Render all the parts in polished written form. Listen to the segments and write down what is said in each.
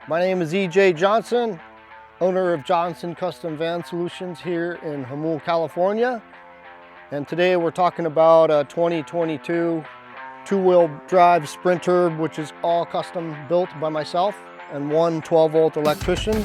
My name is EJ Johnson, owner of Johnston Custom Van Solutions here in Jamul, California. And today we're talking about a 2022 two-wheel drive Sprinter, which is all custom built by myself, and one 12-volt electrician.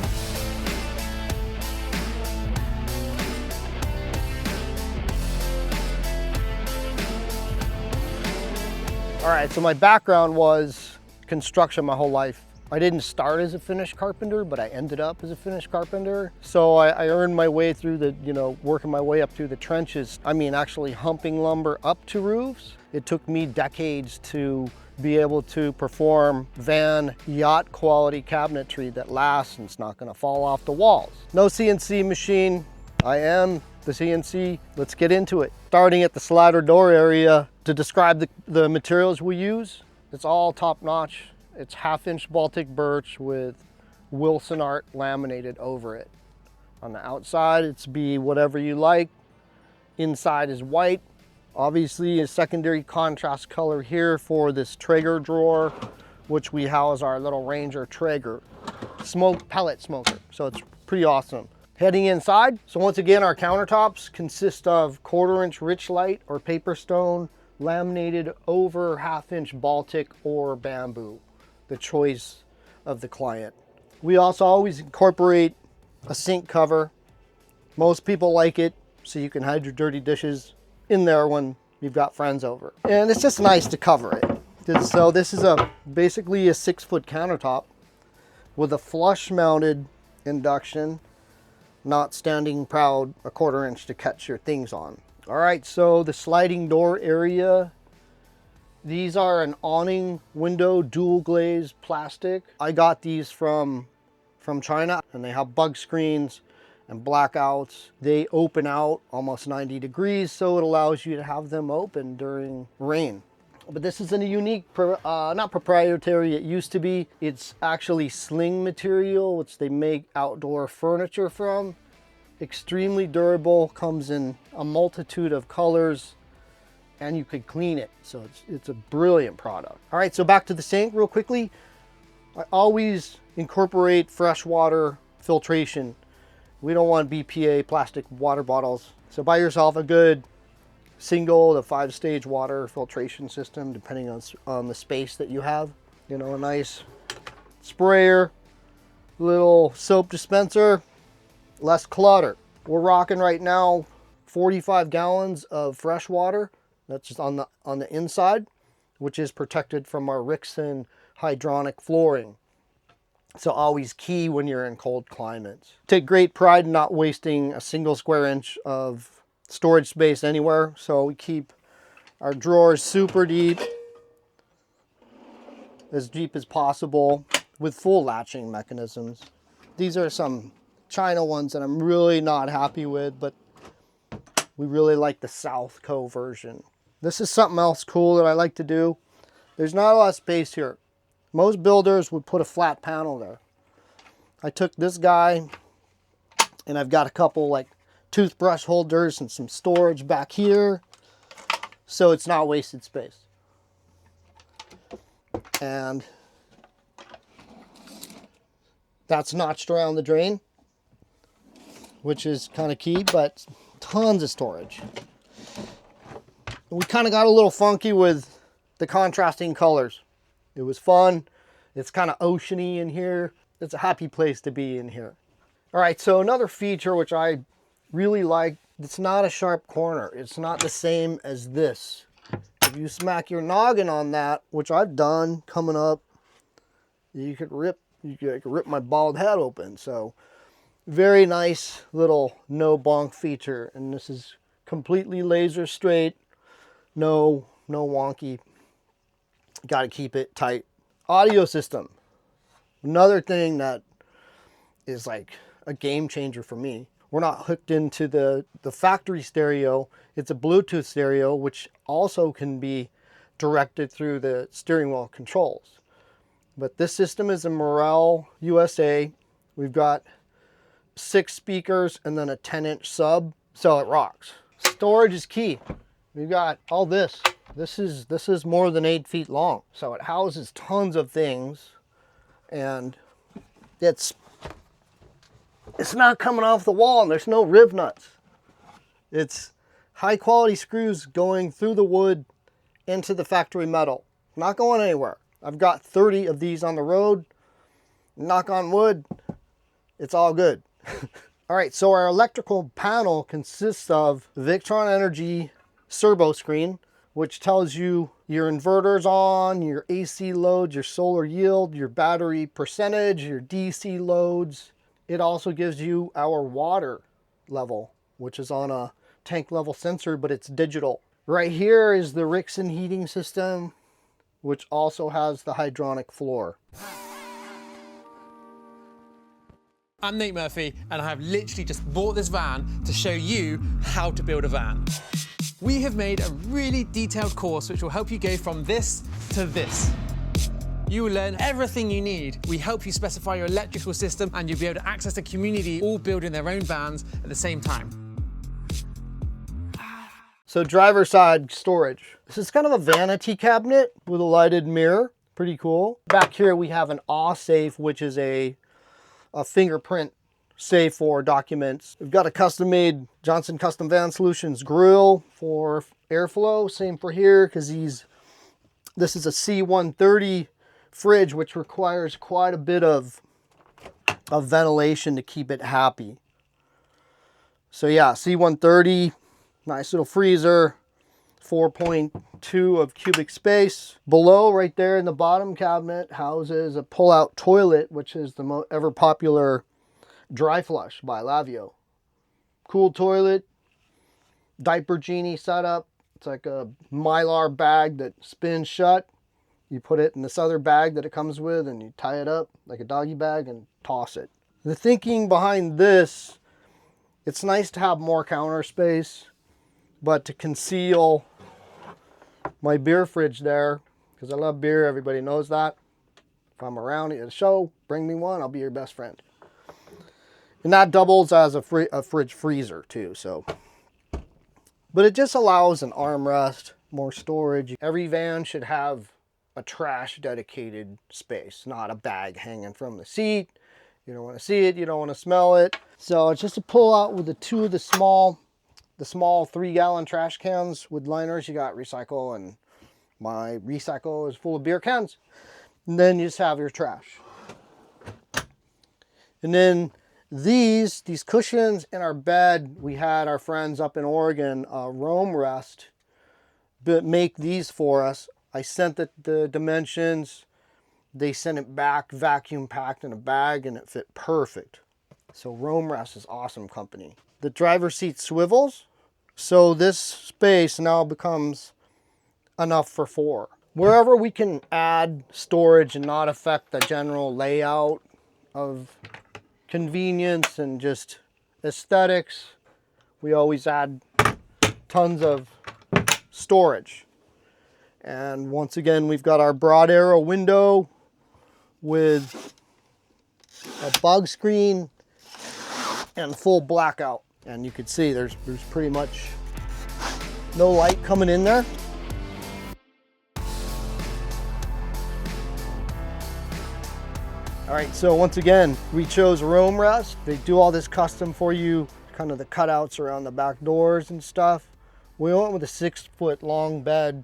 All right, so my background was construction my whole life. I didn't start as a finished carpenter, but I ended up as a finished carpenter. So I earned my way through the, working my way up through the trenches. I mean, actually humping lumber up to roofs. It took me decades to be able to perform van yacht quality cabinetry that lasts and it's not gonna fall off the walls. No CNC machine. I am the CNC. Let's get into it. Starting at the slider door area, to describe the materials we use, it's all top notch. It's 1/2-inch Baltic birch with Wilson art laminated over it. On the outside, it's be whatever you like. Inside is white. Obviously a secondary contrast color here for this Traeger drawer, which we house our little Ranger Traeger pellet smoker. So it's pretty awesome. Heading inside, so once again, our countertops consist of 1/4-inch Richlite or paper stone laminated over 1/2-inch Baltic or bamboo, the choice of the client. We also always incorporate a sink cover. Most people like it so you can hide your dirty dishes in there when you've got friends over. And it's just nice to cover it. So this is basically a 6-foot countertop with a flush mounted induction, not standing proud, a 1/4-inch to catch your things on. All right, so the sliding door area, these are an awning window dual glaze plastic. I got these from China, and they have bug screens and blackouts. They open out almost 90 degrees, so it allows you to have them open during rain. But this is a unique, not proprietary, it used to be. It's actually sling material, which they make outdoor furniture from. Extremely durable, comes in a multitude of colors, and you could clean it. So it's a brilliant product. All right, so back to the sink real quickly. I always incorporate freshwater filtration. We don't want BPA plastic water bottles. So buy yourself a good single to 5-stage water filtration system, depending on the space that you have. A nice sprayer, little soap dispenser, less clutter. We're rocking right now 45 gallons of fresh water. That's just on the inside, which is protected from our Rixson hydronic flooring. So always key when you're in cold climates. Take great pride in not wasting a single square inch of storage space anywhere. So we keep our drawers super deep as possible, with full latching mechanisms. These are some China ones that I'm really not happy with, but we really like the South Co version. This is something else cool that I like to do. There's not a lot of space here. Most builders would put a flat panel there. I took this guy, and I've got a couple like toothbrush holders and some storage back here, so it's not wasted space. And that's notched around the drain, which is kind of key, but tons of storage. We kind of got a little funky with the contrasting colors. It was fun. It's kind of oceany in here. It's a happy place to be in here. All right, so another feature which I really like, it's not a sharp corner. It's not the same as this. If you smack your noggin on that, which I've done coming up, you could rip my bald head open. So very nice little no bonk feature. And this is completely laser straight, no wonky. Got to keep it tight. Audio system. Another thing that is like a game changer for me. We're not hooked into the factory stereo. It's a Bluetooth stereo, which also can be directed through the steering wheel controls. But this system is a Morel USA. We've got 6 speakers and then a 10-inch sub, so it rocks. Storage is key. We've got all this. This is more than 8 feet long, so it houses tons of things. And it's not coming off the wall, and there's no rib nuts. It's high quality screws going through the wood into the factory metal. Not going anywhere. I've got 30 of these on the road. Knock on wood, it's all good. All right, so our electrical panel consists of Victron Energy Servo Screen, which tells you your inverter's on, your AC loads, your solar yield, your battery percentage, your DC loads. It also gives you our water level, which is on a tank level sensor, but it's digital. Right here is the Rixson heating system, which also has the hydronic floor. I'm Nate Murphy, and I have literally just bought this van to show you how to build a van. We have made a really detailed course which will help you go from this to this. You will learn everything you need. We help you specify your electrical system, and you'll be able to access the community all building their own vans at the same time. So driver side storage. This is kind of a vanity cabinet with a lighted mirror. Pretty cool. Back here we have an awe safe, which is a fingerprint safe for documents. We've got a custom-made Johnston Custom Van Solutions grill for airflow. Same for here, because this is a C130 fridge, which requires quite a bit of ventilation to keep it happy. So yeah, C130, nice little freezer, 4.2 of cubic space. Below, right there in the bottom cabinet, houses a pull-out toilet, which is the ever popular dry flush by Lavio. Cool toilet, diaper genie setup. It's like a Mylar bag that spins shut. You put it in this other bag that it comes with, and you tie it up like a doggy bag and toss it. The thinking behind this, it's nice to have more counter space, but to conceal my beer fridge there, because I love beer, everybody knows that. If I'm around at a show, bring me one, I'll be your best friend. And that doubles as a fridge freezer too, so. But it just allows an armrest, more storage. Every van should have a trash dedicated space, not a bag hanging from the seat. You don't want to see it, you don't want to smell it. So it's just a pull out with two of the small 3-gallon trash cans with liners. You got recycle, and my recycle is full of beer cans. And then you just have your trash. And then these cushions in our bed, we had our friends up in Oregon, Rome Rest, make these for us. I sent the dimensions. They sent it back vacuum packed in a bag, and it fit perfect. So Rome Rest is awesome company. The driver's seat swivels, so this space now becomes enough for 4. Wherever we can add storage and not affect the general layout of convenience and just aesthetics, we always add tons of storage. And once again, we've got our broad arrow window with a bug screen and full blackout. And you can see there's pretty much no light coming in there. All right, so once again, we chose Rome Rest. They do all this custom for you, kind of the cutouts around the back doors and stuff. We went with a 6-foot long bed,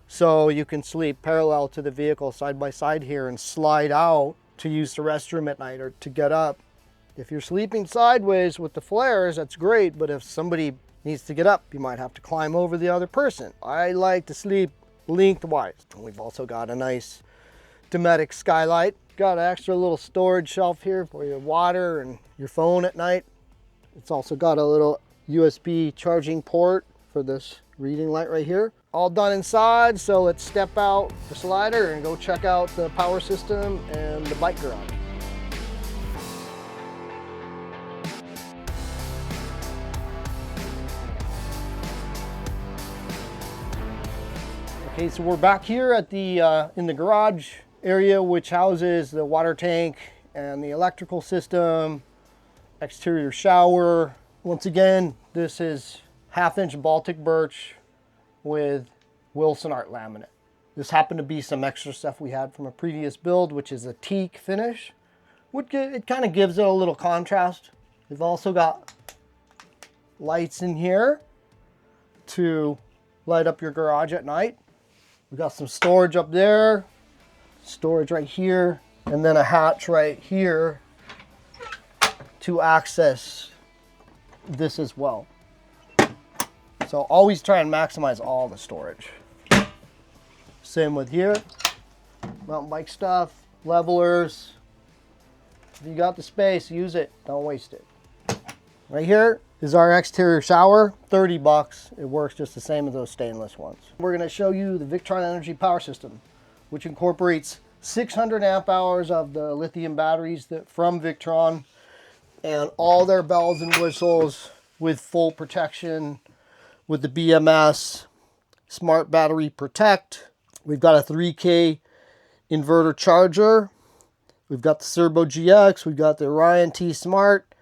so you can sleep parallel to the vehicle side by side here and slide out to use the restroom at night or to get up. If you're sleeping sideways with the flares, that's great, but if somebody needs to get up, you might have to climb over the other person. I like to sleep lengthwise. We've also got a nice Dometic skylight. Got an extra little storage shelf here for your water and your phone at night. It's also got a little USB charging port for this reading light right here. All done inside, so let's step out the slider and go check out the power system and the bike garage. Okay, so we're back here at the in the garage area, which houses the water tank and the electrical system, exterior shower. Once again, this is 1/2-inch Baltic birch with Wilson art laminate. This happened to be some extra stuff we had from a previous build, which is a teak finish, It kind of gives it a little contrast. We've also got lights in here to light up your garage at night. We got some storage up there, storage right here, and then a hatch right here to access this as well. So always try and maximize all the storage. Same with here, mountain bike stuff, levelers. If you got the space, use it, don't waste it. Right here is our exterior shower, 30 bucks. It works just the same as those stainless ones. We're gonna show you the Victron Energy Power System, which incorporates 600 amp hours of the lithium batteries from Victron and all their bells and whistles with full protection with the BMS Smart Battery Protect. We've got a 3K inverter charger. We've got the Serbo GX. We've got the Orion T Smart,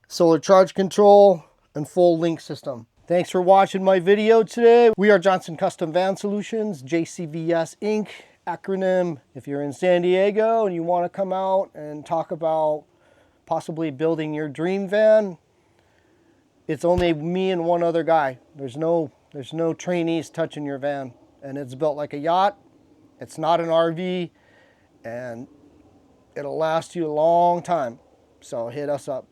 solar charge control, and full link system. Thanks for watching my video today. We are Johnston Custom Van Solutions, JCVS Inc. acronym. If you're in San Diego and you want to come out and talk about possibly building your dream van, it's only me and one other guy. There's no trainees touching your van. And it's built like a yacht. It's not an RV, and it'll last you a long time. So hit us up.